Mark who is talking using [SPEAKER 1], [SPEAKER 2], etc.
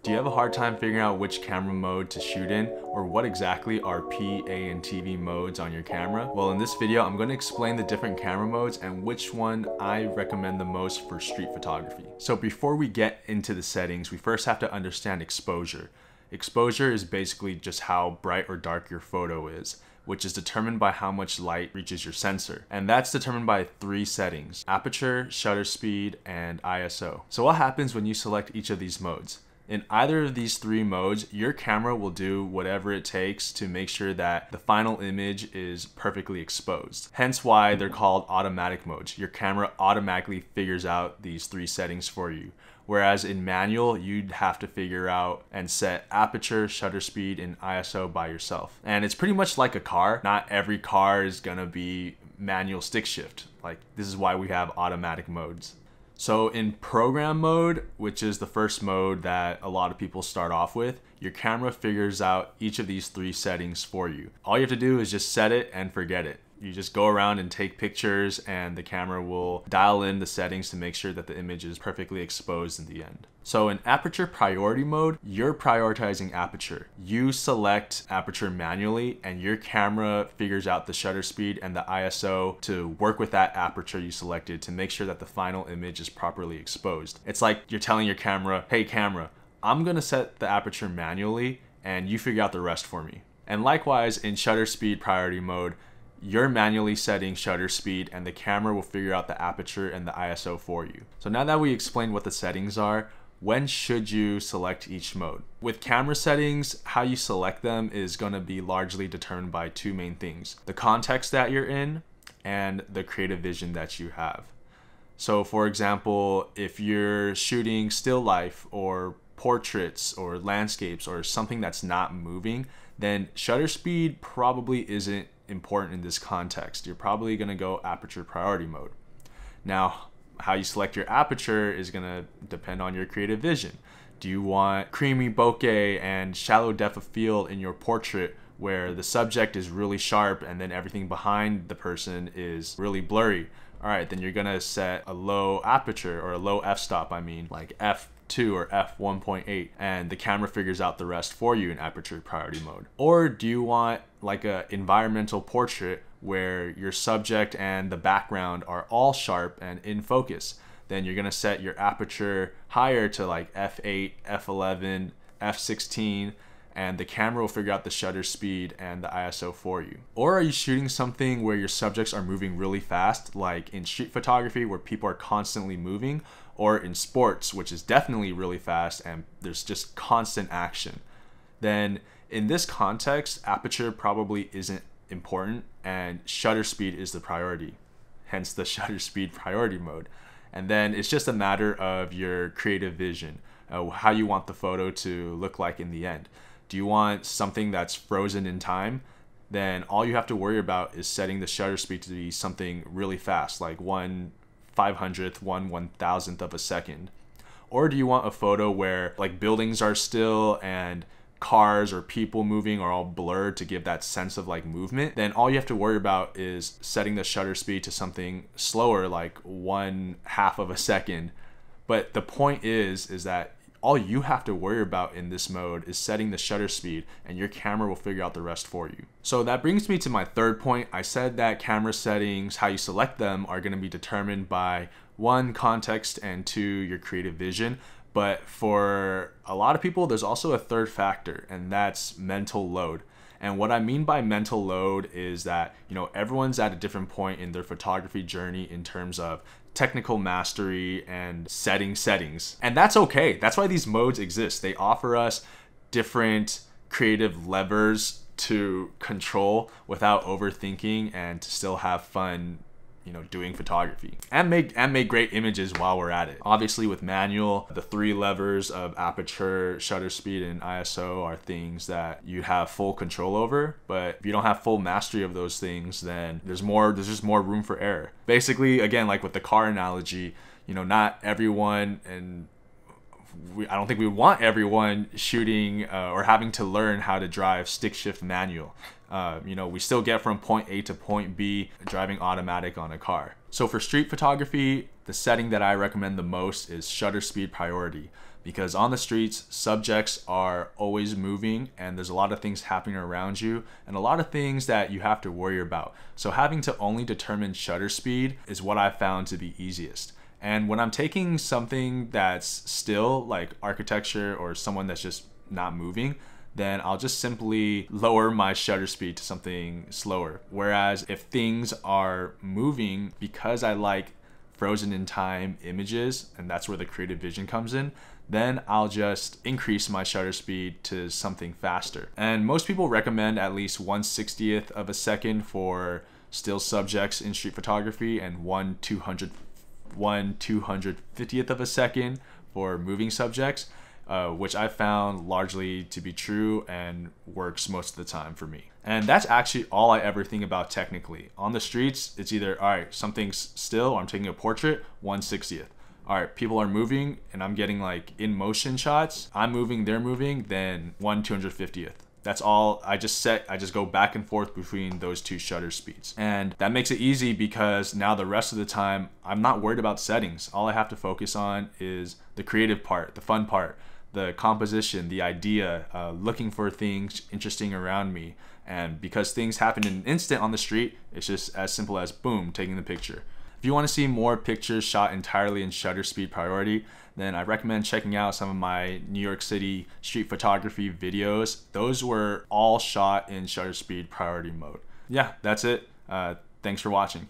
[SPEAKER 1] Do you have a hard time figuring out which camera mode to shoot in, or what exactly are P, A, and TV modes on your camera? Well, in this video, I'm going to explain the different camera modes and which one I recommend the most for street photography. So before we get into the settings, we first have to understand exposure. Exposure is basically just how bright or dark your photo is, which is determined by how much light reaches your sensor. And that's determined by three settings: aperture, shutter speed, and ISO. So what happens when you select each of these modes? In either of these three modes, your camera will do whatever it takes to make sure that the final image is perfectly exposed. Hence why they're called automatic modes. Your camera automatically figures out these three settings for you. Whereas in manual, you'd have to figure out and set aperture, shutter speed, and ISO by yourself. And it's pretty much like a car. Not every car is gonna be manual stick shift. Like, this is why we have automatic modes. So in program mode, which is the first mode that a lot of people start off with, your camera figures out each of these three settings for you. All you have to do is just set it and forget it. You just go around and take pictures and the camera will dial in the settings to make sure that the image is perfectly exposed in the end. So in aperture priority mode, you're prioritizing aperture. You select aperture manually and your camera figures out the shutter speed and the ISO to work with that aperture you selected to make sure that the final image is properly exposed. It's like you're telling your camera, hey camera, I'm gonna set the aperture manually and you figure out the rest for me. And likewise in shutter speed priority mode, you're manually setting shutter speed and the camera will figure out the aperture and the ISO for you. So now that we explained what the settings are, when should you select each mode? With camera settings, how you select them is going to be largely determined by two main things: the context that you're in and the creative vision that you have. So for example, if you're shooting still life or portraits or landscapes or something that's not moving, then shutter speed probably isn't important in this context. You're probably going to go aperture priority mode. Now, how you select your aperture is going to depend on your creative vision. Do you want creamy bokeh and shallow depth of field in your portrait where the subject is really sharp and then everything behind the person is really blurry? All right, then you're going to set a low aperture, or a low f-stop, like f2 or f1.8, and the camera figures out the rest for you in aperture priority mode. Or do you want like a environmental portrait where your subject and the background are all sharp and in focus? Then you're gonna set your aperture higher to like f8, f11, f16, and the camera will figure out the shutter speed and the ISO for you. Or are you shooting something where your subjects are moving really fast, like in street photography where people are constantly moving, or in sports, which is definitely really fast and there's just constant action? Then in this context, aperture probably isn't important and shutter speed is the priority, hence the shutter speed priority mode. And then it's just a matter of your creative vision, how you want the photo to look like in the end. Do you want something that's frozen in time? Then all you have to worry about is setting the shutter speed to be something really fast, like 1/500th, 1/1000th of a second. Or do you want a photo where like buildings are still and cars or people moving are all blurred to give that sense of like movement? Then all you have to worry about is setting the shutter speed to something slower, like 1/2 of a second. But the point is that all you have to worry about in this mode is setting the shutter speed and your camera will figure out the rest for you. So that brings me to my third point. I said that camera settings, how you select them, are going to be determined by one, context, and two, your creative vision. But for a lot of people, there's also a third factor, and that's mental load. And what I mean by mental load is that, everyone's at a different point in their photography journey in terms of technical mastery and setting settings. And that's okay. That's why these modes exist. They offer us different creative levers to control without overthinking and to still have fun doing photography and make great images while we're at it. Obviously with manual, the three levers of aperture, shutter speed, and ISO are things that you have full control over, but if you don't have full mastery of those things, then there's just more room for error. Basically, again, like with the car analogy, not everyone, and I don't think we want everyone shooting or having to learn how to drive stick shift manual. We still get from point A to point B driving automatic on a car. So for street photography, the setting that I recommend the most is shutter speed priority. because on the streets, subjects are always moving and there's a lot of things happening around you and a lot of things that you have to worry about. So having to only determine shutter speed is what I found to be easiest. And when I'm taking something that's still, like architecture or someone that's just not moving, then I'll just simply lower my shutter speed to something slower. Whereas if things are moving, because I like frozen in time images, and that's where the creative vision comes in, then I'll just increase my shutter speed to something faster. And most people recommend at least 1/60th of a second for still subjects in street photography and 1/250th of a second for moving subjects, which I found largely to be true and works most of the time for me. And that's actually all I ever think about technically. On the streets, it's either, all right, something's still, or I'm taking a portrait, 1/60th. All right, people are moving and I'm getting like in motion shots. I'm moving, they're moving, then 1/250th. That's all I just go back and forth between those two shutter speeds. And that makes it easy because now the rest of the time, I'm not worried about settings. All I have to focus on is the creative part, the fun part, the composition, the idea, looking for things interesting around me. And because things happen in an instant on the street, it's just as simple as boom, taking the picture. If you want to see more pictures shot entirely in shutter speed priority, then I recommend checking out some of my New York City street photography videos. Those were all shot in shutter speed priority mode. Yeah, that's it. Thanks for watching.